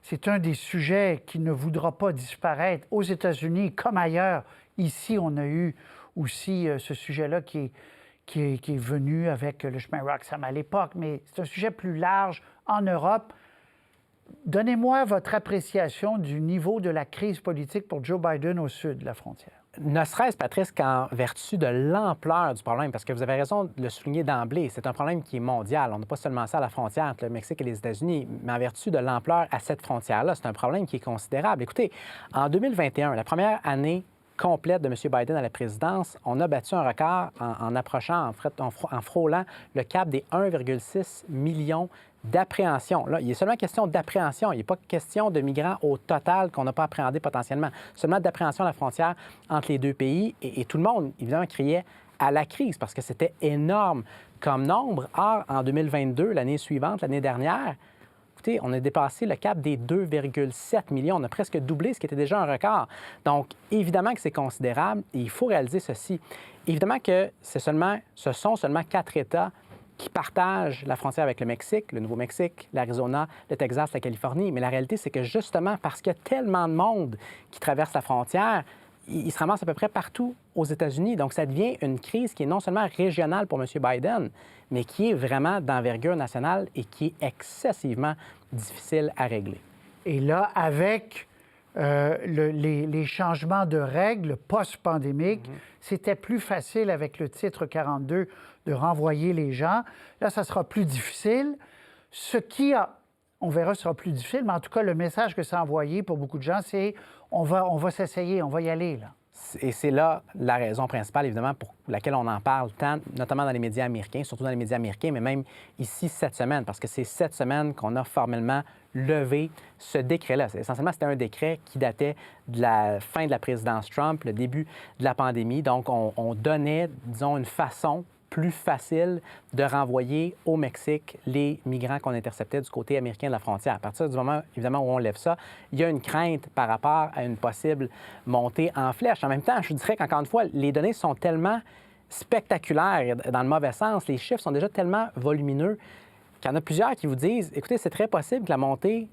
c'est un des sujets qui ne voudra pas disparaître aux États-Unis comme ailleurs. Ici, on a eu aussi ce sujet-là qui est venu avec le chemin Roxham à l'époque, mais c'est un sujet plus large en Europe. Donnez-moi votre appréciation du niveau de la crise politique pour Joe Biden au sud de la frontière. Ne serait-ce, Patrice, qu'en vertu de l'ampleur du problème, parce que vous avez raison de le souligner d'emblée, c'est un problème qui est mondial. On n'a pas seulement ça à la frontière entre le Mexique et les États-Unis, mais en vertu de l'ampleur à cette frontière-là, c'est un problème qui est considérable. Écoutez, en 2021, la première année complète de M. Biden à la présidence, on a battu un record en approchant, en frôlant le cap des 1,6 million d'appréhension. Là, il est seulement question d'appréhension. Il n'est pas question de migrants au total qu'on n'a pas appréhendé potentiellement. Seulement d'appréhension à la frontière entre les deux pays. Et tout le monde, évidemment, criait à la crise parce que c'était énorme comme nombre. Or, en 2022, l'année suivante, l'année dernière, écoutez, on a dépassé le cap des 2,7 millions. On a presque doublé ce qui était déjà un record. Donc, évidemment que c'est considérable et il faut réaliser ceci. Évidemment que ce sont seulement 4 États qui partagent la frontière avec le Mexique, le Nouveau-Mexique, l'Arizona, le Texas, la Californie. Mais la réalité, c'est que justement, parce qu'il y a tellement de monde qui traverse la frontière, il se ramasse à peu près partout aux États-Unis. Donc, ça devient une crise qui est non seulement régionale pour M. Biden, mais qui est vraiment d'envergure nationale et qui est excessivement difficile à régler. Et là, avec les changements de règles post-pandémiques, c'était plus facile avec le titre 42 de renvoyer les gens. Là, ça sera plus difficile. Ce qui on verra, sera plus difficile, mais en tout cas, le message que ça a envoyé pour beaucoup de gens, c'est on va s'essayer, on va y aller, là. Et c'est là la raison principale, évidemment, pour laquelle on en parle tant, notamment dans les médias américains, surtout dans les médias américains, mais même ici cette semaine, parce que c'est cette semaine qu'on a formellement levé ce décret-là. Essentiellement, c'était un décret qui datait de la fin de la présidence Trump, le début de la pandémie. Donc, on donnait, disons, une façon plus facile de renvoyer au Mexique les migrants qu'on interceptait du côté américain de la frontière. À partir du moment, évidemment, où on lève ça, il y a une crainte par rapport à une possible montée en flèche. En même temps, je dirais qu'encore une fois, les données sont tellement spectaculaires dans le mauvais sens, les chiffres sont déjà tellement volumineux qu'il y en a plusieurs qui vous disent, écoutez, c'est très possible que la montée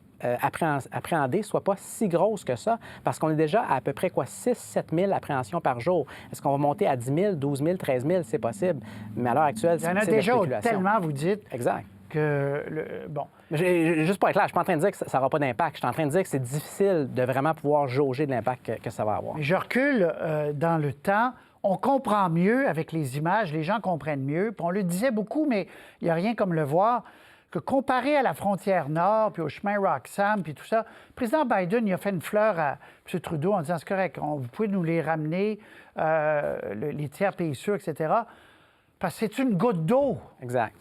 appréhendée ne soit pas si grosse que ça, parce qu'on est déjà à peu près 6-7 000 appréhensions par jour. Est-ce qu'on va monter à 10 000, 12 000, 13 000? C'est possible. Mais à l'heure actuelle, c'est Il y en a déjà tellement, vous dites, exact. que... Bon. Juste pour être clair, je ne suis pas en train de dire que ça n'aura pas d'impact. Je suis en train de dire que c'est difficile de vraiment pouvoir jauger de l'impact que ça va avoir. Mais je recule dans le temps. On comprend mieux avec les images, les gens comprennent mieux. Puis on le disait beaucoup, mais il n'y a rien comme le voir, que comparé à la frontière nord, puis au chemin Roxham, puis tout ça, le président Biden, il a fait une fleur à M. Trudeau en disant, c'est correct, vous pouvez nous les ramener, les tiers pays sûrs, etc., parce que c'est une goutte d'eau. Exact.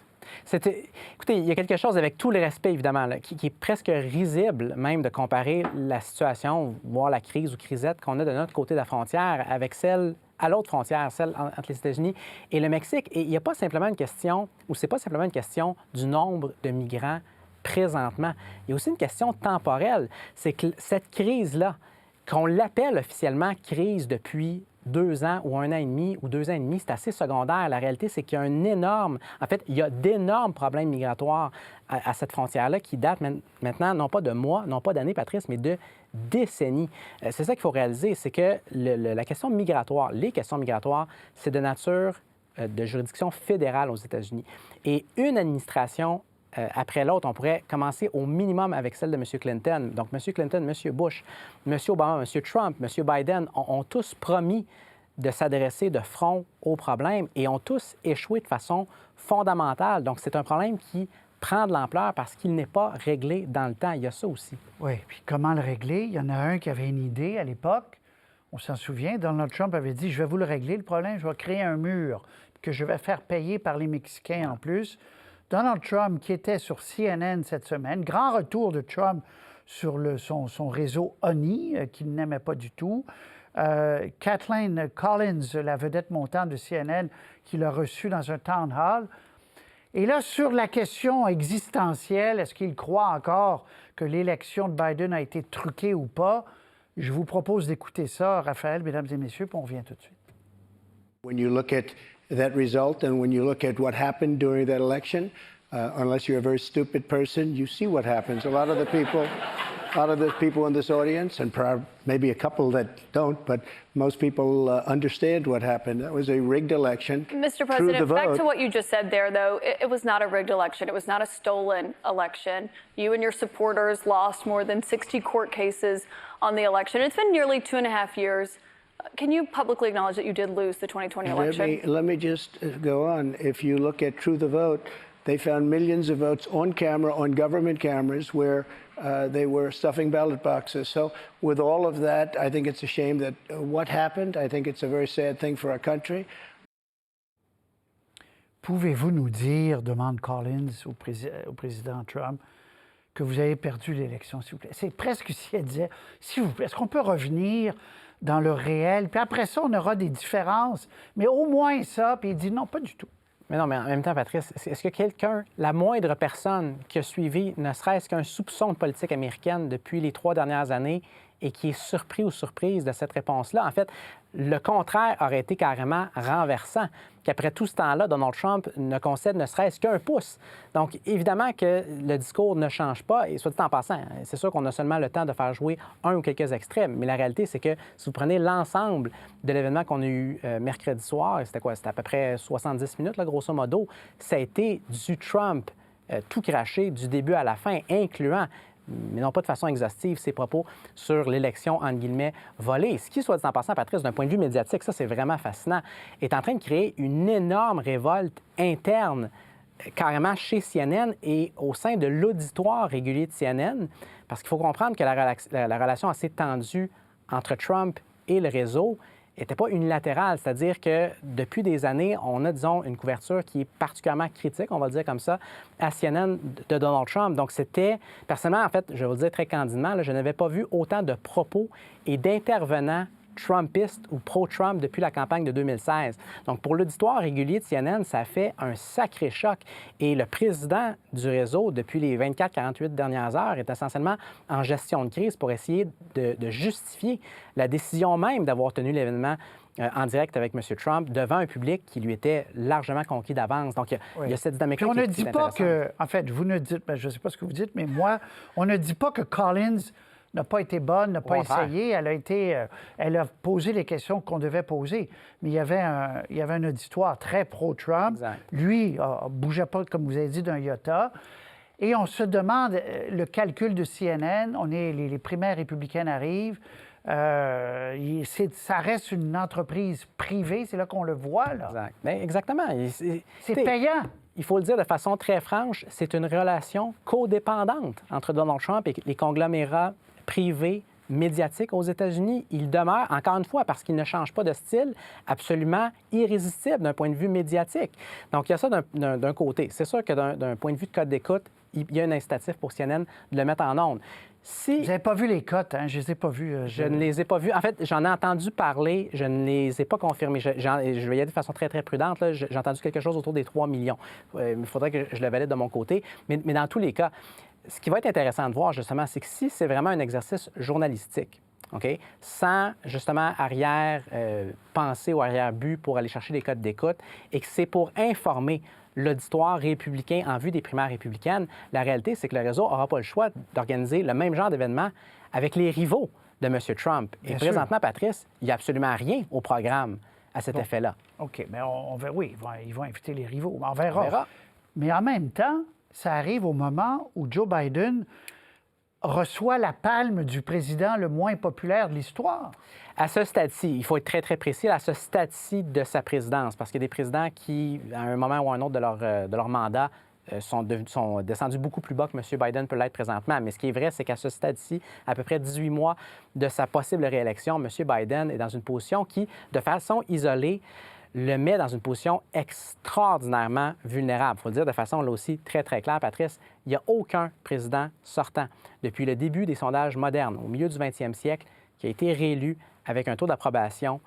Écoutez, il y a quelque chose, avec tout le respect, évidemment, là, qui est presque risible même de comparer la situation, voire la crise ou crisette qu'on a de notre côté de la frontière avec celle à l'autre frontière, celle entre les États-Unis et le Mexique. Et il n'y a pas simplement une question, ou c'est pas simplement une question du nombre de migrants présentement. Il y a aussi une question temporelle. C'est que cette crise-là, qu'on l'appelle officiellement crise depuis 2 ans ou 1 an et demi ou 2 ans et demi, c'est assez secondaire. La réalité, c'est qu'il y a il y a d'énormes problèmes migratoires à cette frontière-là qui datent maintenant, non pas de mois, non pas d'années, Patrice, mais de décennies. C'est ça qu'il faut réaliser, c'est que la question migratoire, les questions migratoires, c'est de nature de juridiction fédérale aux États-Unis. Et une administration après l'autre, on pourrait commencer au minimum avec celle de M. Clinton. Donc, M. Clinton, M. Bush, M. Obama, M. Trump, M. Biden ont tous promis de s'adresser de front au problème et ont tous échoué de façon fondamentale. Donc, c'est un problème qui prend de l'ampleur parce qu'il n'est pas réglé dans le temps. Il y a ça aussi. Oui, puis comment le régler? Il y en a un qui avait une idée à l'époque. On s'en souvient, Donald Trump avait dit, je vais vous le régler, le problème, je vais créer un mur que je vais faire payer par les Mexicains en plus. Donald Trump, qui était sur CNN cette semaine, grand retour de Trump sur son réseau ONI, qu'il n'aimait pas du tout. Kathleen Collins, la vedette montante de CNN, qui l'a reçu dans un town hall. Et là, sur la question existentielle, est-ce qu'il croit encore que l'élection de Biden a été truquée ou pas? Je vous propose d'écouter ça, Raphaël, mesdames et messieurs, puis on revient tout de suite. When you look at that result and when you look at what happened during that election, unless you're a very stupid person, you see what happens. A lot of the people lot of the people in this audience, and maybe a couple that don't, but most people understand what happened. That was a rigged election. Mr. President, back to what you just said there, though, it was not a rigged election. It was not a stolen election. You and your supporters lost more than 60 court cases on the election. It's been nearly 2.5 years. Can you publicly acknowledge that you did lose the 2020 election? Let me just go on. If you look at True the Vote, they found millions of votes on camera, on government cameras, where they were stuffing ballot boxes. So with all of that, I think it's a shame that what happened. I think it's a very sad thing for our country. Pouvez-vous nous dire, demande Collins au président Trump, que vous avez perdu l'élection, s'il vous plaît? C'est presque si elle disait, s'il vous plaît, est-ce qu'on peut revenir dans le réel? Puis après ça, on aura des différences, mais au moins ça. Puis il dit non, pas du tout. Mais non, mais en même temps, Patrice, est-ce que quelqu'un, la moindre personne qui a suivi ne serait-ce qu'un soupçon de politique américaine depuis les 3 dernières années et qui est surpris ou surprise de cette réponse-là? En fait, le contraire aurait été carrément renversant, qu'après tout ce temps-là, Donald Trump ne concède ne serait-ce qu'un pouce. Donc, évidemment que le discours ne change pas, et soit dit en passant, c'est sûr qu'on a seulement le temps de faire jouer un ou quelques extraits, mais la réalité, c'est que si vous prenez l'ensemble de l'événement qu'on a eu mercredi soir, c'était quoi? C'était à peu près 70 minutes, là, grosso modo, ça a été du Trump tout craché du début à la fin, incluant mais non pas de façon exhaustive, ses propos sur l'élection, entre guillemets, volée. Ce qui, soit dit en passant, Patrice, d'un point de vue médiatique, ça, c'est vraiment fascinant, est en train de créer une énorme révolte interne, carrément chez CNN et au sein de l'auditoire régulier de CNN, parce qu'il faut comprendre que la relation assez tendue entre Trump et le réseau n'était pas unilatérale, c'est-à-dire que depuis des années, on a, disons, une couverture qui est particulièrement critique, on va le dire comme ça, à CNN de Donald Trump. Donc, c'était, personnellement, en fait, je vais vous le dire très candidement, là, je n'avais pas vu autant de propos et d'intervenants trumpistes ou pro-Trump depuis la campagne de 2016. Donc, pour l'auditoire régulier de CNN, ça fait un sacré choc. Et le président du réseau, depuis les 24-48 dernières heures, est essentiellement en gestion de crise pour essayer de justifier la décision même d'avoir tenu l'événement en direct avec M. Trump devant un public qui lui était largement conquis d'avance. Donc, il y a cette dynamique-là qui est intéressante. On ne dit pas que... En fait, vous ne dites... je ne sais pas ce que vous dites, mais moi, on ne dit pas que Collins n'a pas été bonne, n'a pas essayé. Elle a posé les questions qu'on devait poser. Mais il y avait un auditoire très pro-Trump. Lui, ne bougeait pas, comme vous avez dit, d'un iota. Et on se demande, le calcul de CNN, les primaires républicaines arrivent, ça reste une entreprise privée, c'est là qu'on le voit, là. Exact. Bien, exactement. C'est payant. Il faut le dire de façon très franche, c'est une relation codépendante entre Donald Trump et les conglomérats privés médiatiques aux États-Unis. Il demeure, encore une fois, parce qu'il ne change pas de style, absolument irrésistible d'un point de vue médiatique. Donc, il y a ça d'un côté. C'est sûr que d'un point de vue de code d'écoute, il y a un incitatif pour CNN de le mettre en onde. Vous n'avez pas vu les cotes, hein? Je ne les ai pas vues. Je ne les ai pas vues. En fait, j'en ai entendu parler, je ne les ai pas confirmées. Je vais y aller de façon très, très prudente. J'ai entendu quelque chose autour des 3 millions. Il faudrait que je le valide de mon côté. Mais dans tous les cas, ce qui va être intéressant de voir, justement, c'est que si c'est vraiment un exercice journalistique, OK, sans, justement, arrière-pensée ou arrière-but pour aller chercher des codes d'écoute, et que c'est pour informer l'auditoire républicain en vue des primaires républicaines, la réalité, c'est que le réseau n'aura pas le choix d'organiser le même genre d'événement avec les rivaux de M. Trump. Et présentement, Patrice, il n'y a absolument rien au programme à cet effet-là. OK, mais on verra. Oui, ils vont inviter les rivaux. On verra. Mais en même temps, ça arrive au moment où Joe Biden reçoit la palme du président le moins populaire de l'histoire. À ce stade-ci, il faut être très, très précis, à ce stade-ci de sa présidence, parce qu'il y a des présidents qui, à un moment ou à un autre de leur mandat, sont descendus beaucoup plus bas que M. Biden peut l'être présentement. Mais ce qui est vrai, c'est qu'à ce stade-ci, à peu près 18 mois de sa possible réélection, M. Biden est dans une position qui, de façon isolée, le met dans une position extraordinairement vulnérable. Il faut le dire de façon, là aussi, très, très claire, Patrice. Il n'y a aucun président sortant depuis le début des sondages modernes, au milieu du 20e siècle, qui a été réélu avec un taux d'approbation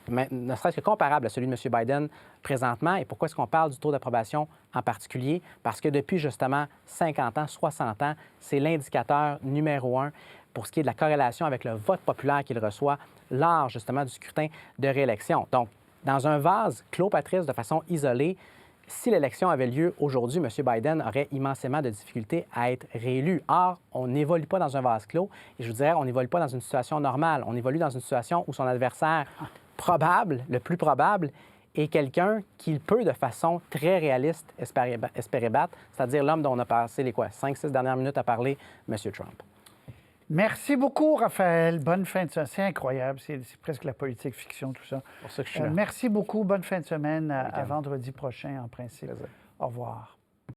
ne serait-ce que comparable à celui de M. Biden présentement. Et pourquoi est-ce qu'on parle du taux d'approbation en particulier? Parce que depuis, justement, 50 ans, 60 ans, c'est l'indicateur numéro 1 pour ce qui est de la corrélation avec le vote populaire qu'il reçoit lors, justement, du scrutin de réélection. Donc, dans un vase clos, Patrice, de façon isolée, Si l'élection avait lieu aujourd'hui, M. Biden aurait immensément de difficultés à être réélu. Or, on n'évolue pas dans un vase clos et je vous dirais, on n'évolue pas dans une situation normale. On évolue dans une situation où son adversaire probable, le plus probable, est quelqu'un qu'il peut de façon très réaliste espérer battre, c'est-à-dire l'homme dont on a passé les 5-6 dernières minutes à parler, M. Trump. Merci beaucoup, Raphaël. Bonne fin de semaine. C'est incroyable. C'est presque la politique fiction, tout ça. C'est pour ça que je suis là. Merci beaucoup. Bonne fin de semaine. À vendredi prochain, en principe. Plaisir. Au revoir.